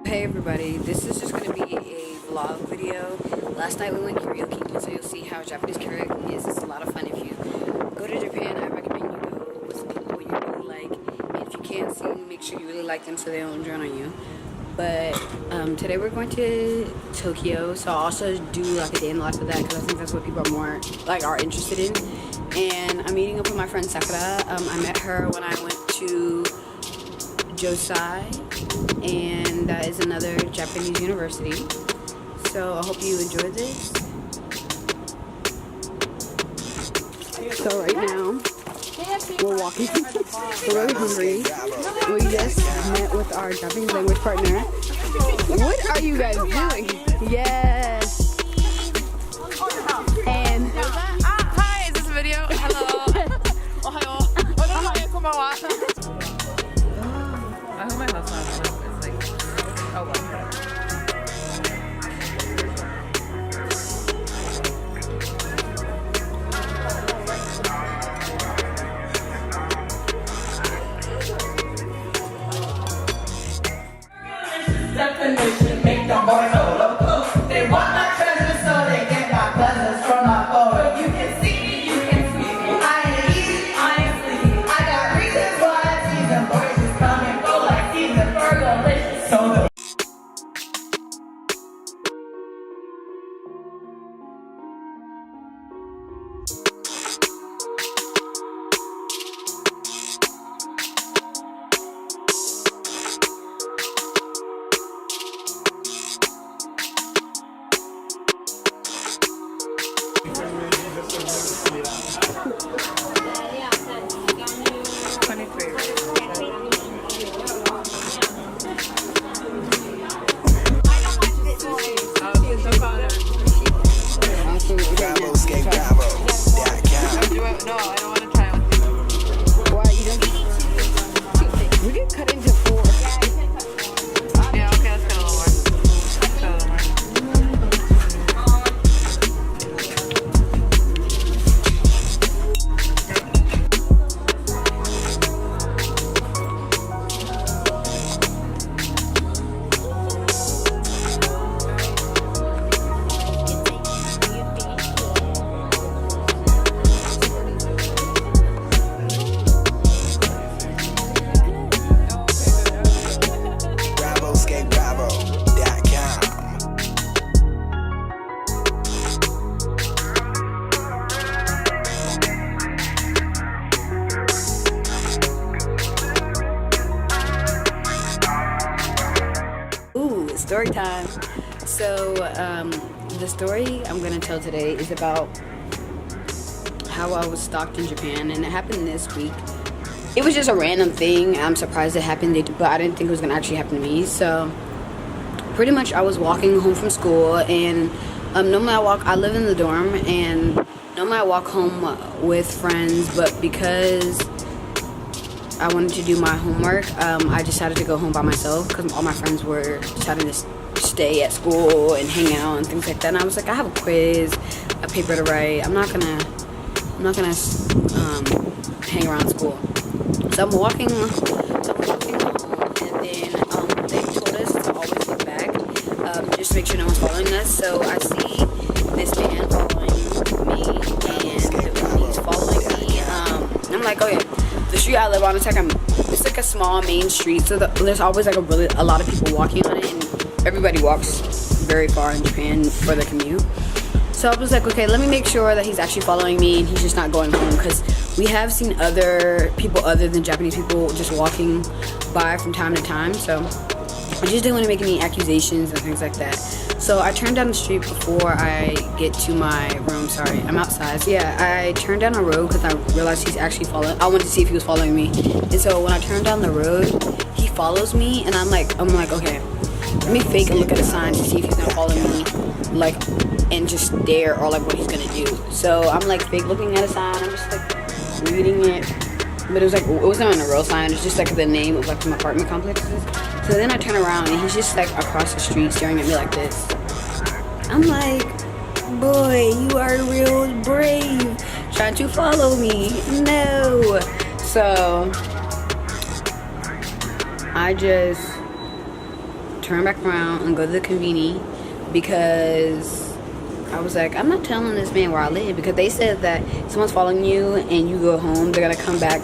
Hey everybody, this is just going to be a vlog video. Last night we went karaoke, so you'll see how Japanese karaoke is. It's a lot of fun. If you go to Japan, I recommend you go with some people you really like. And if you can't sing, make sure you really like them so they don't drown on you. But today we're going to Tokyo, so I'll also do like a day in the life of that because I think that's what people are more are interested in. And I'm meeting up with my friend Sakura. I met her when I went to Josai, and that is another Japanese university. So I hope you enjoy this. So right now we're walking. We're really hungry. We just met with our Japanese language partner. What are you guys doing? Yes. And hi, is this a video? Hello. Ohayo. I hope my house not like, oh well. Definition, make the boy go loco. They want my treasure, so they get my pleasures from my photo. You can see me, you can sweep me. I ain't easy, I ain't sleepy. I got reasons why I tease them. Boys just come and go like season fergalicious. So the story time. So the story I'm gonna tell today is about how I was stalked in Japan, and it happened this week. It was just a random thing. I'm surprised it happened, but I didn't think it was gonna actually happen to me. So pretty much I was walking home from school, and normally I live in the dorm, and normally I walk home with friends, but because I wanted to do my homework, I decided to go home by myself because all my friends were deciding to stay at school and hang out and things like that. And I was like, I have a quiz, a paper to write. I'm not gonna hang around school. So I'm walking home, and then they told us to always look back, just to make sure no one's following us. So I see this man following me, and when he's following me, I'm like, okay. The street I live on, it's like a small main street, so there's always like a lot of people walking on it, and everybody walks very far in Japan for the commute. So I was like, okay, let me make sure that he's actually following me and he's just not going home, because we have seen other people other than Japanese people just walking by from time to time. So I just didn't want to make any accusations and things like that. So I turned down the street before I get to my room. Sorry, I'm outside. So yeah, I turned down the road because I realized he's actually following. I wanted to see if he was following me. And so when I turned down the road, he follows me, and I'm like, okay, let me fake a look at a sign to see if he's gonna follow me, and just stare, or what he's gonna do. So I'm like fake looking at a sign. I'm just reading it, but it wasn't on a real sign. It's just the name of some apartment complexes. So then I turn around, and he's just across the street staring at me like this. I'm like, boy, you are real brave, trying to follow me. No. So I just turn back around and go to the convenience because I was like, I'm not telling this man where I live, because they said that someone's following you and you go home, they're gonna come back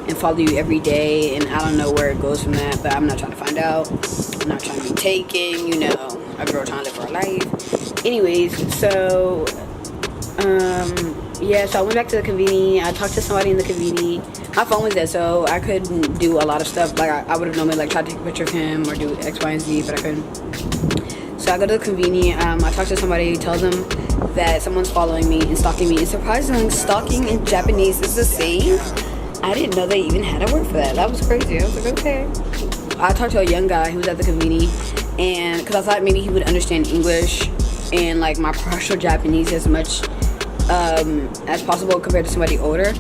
and follow you every day, and I don't know where it goes from that, but I'm not trying to find out. I'm not trying to be taken, you know, a girl trying to live her life. Anyways, so yeah, so I went back to the convenience. I talked to somebody in the convenience. My phone was dead, so I couldn't do a lot of stuff. Like I would have normally like tried to take a picture of him or do X, Y, and Z, but I couldn't. So I go to the convenience. I talk to somebody, tells them that someone's following me and stalking me. And surprisingly, stalking in Japanese is the same. I didn't know they even had a word for that. That was crazy. I was like, okay. I talked to a young guy who was at the convenience, and because I thought maybe he would understand English and like my partial Japanese as much as possible compared to somebody older.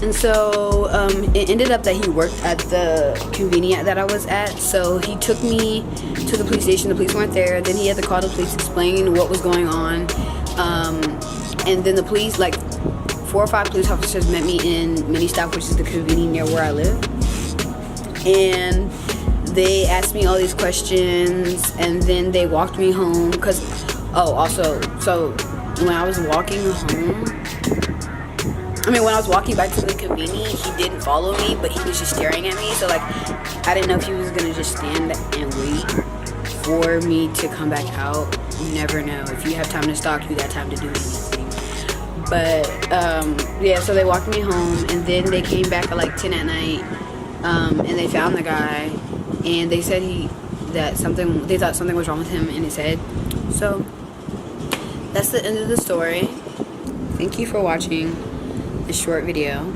And so it ended up that he worked at the convenience that I was at, so he took me to the police station. The police weren't there. Then he had to call the police, explain what was going on, and then the police, like 4 or 5 police officers, met me in Mini Stop, which is the convenience near where I live, and they asked me all these questions, and then they walked me home. Because so when I was walking home, when I was walking back to the convenience, he didn't follow me, but he was just staring at me. So like, I didn't know if he was gonna just stand and wait for me to come back out. You never know. If you have time to stalk, you got time to do anything. But yeah, so they walked me home, and then they came back at like 10 at night, and they found the guy, and they said they thought something was wrong with him in his head. So that's the end of the story. Thank you for watching this short video.